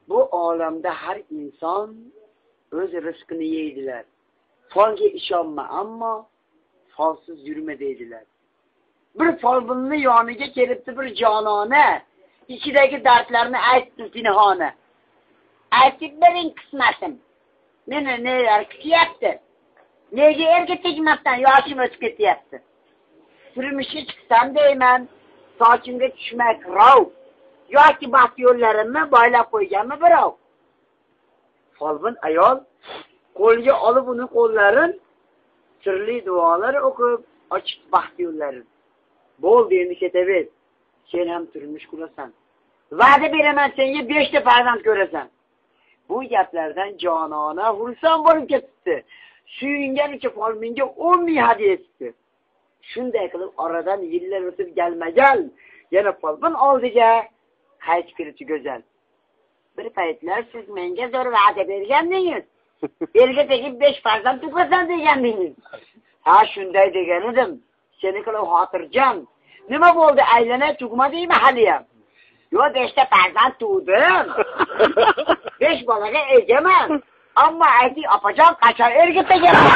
Bu olamda har inson o'z rizqini yeydilar. Falga ishonma, ammo falsiz yurma deydilar. Bir folbunni yoniga kelibdi bir jonona, ichidagi dardlarni aytdi pinhona. Aytib bering qismatim. Meni nelar kutyapti? Nega erga tegmasdan yoshim o'tib ketyapti? Turmushga chiqsam deyman, sochimga tushmak rov. Yoki baxt yo'llarimni boylab qo'yganmi birov? Folbin ayol qo'lga olib uni qo'llarin, sirli duolar o'qib, ochib baxt yo'llarin. Bo'ldi, endi ketaver. Sen ham turmush qurasan. Va'da beraman, senga 5 ta farzand ko'rasan. Bu gaplardan jonona xursand bo'lib ketdi. Suyunganicha folbinga 10 ming hadya etdi. Shunday qilib oradan yillar o'tib galmagal, yana folbin oldiga qaytib kirdi go'zal. Bir paytlar siz menga zo'r va'da bergandingiz. Elga tegib 5 farzand tug'asan degandingiz. Ha, shunday degan edim. Seni qilib xotirjam. Nima bo'ldi, aylanay tug'madingmi hali ham? Yo, 5 ta farzand tug'dim. 5 bolaga egaman. Ammo ayting, opajon qachon erga tegaman?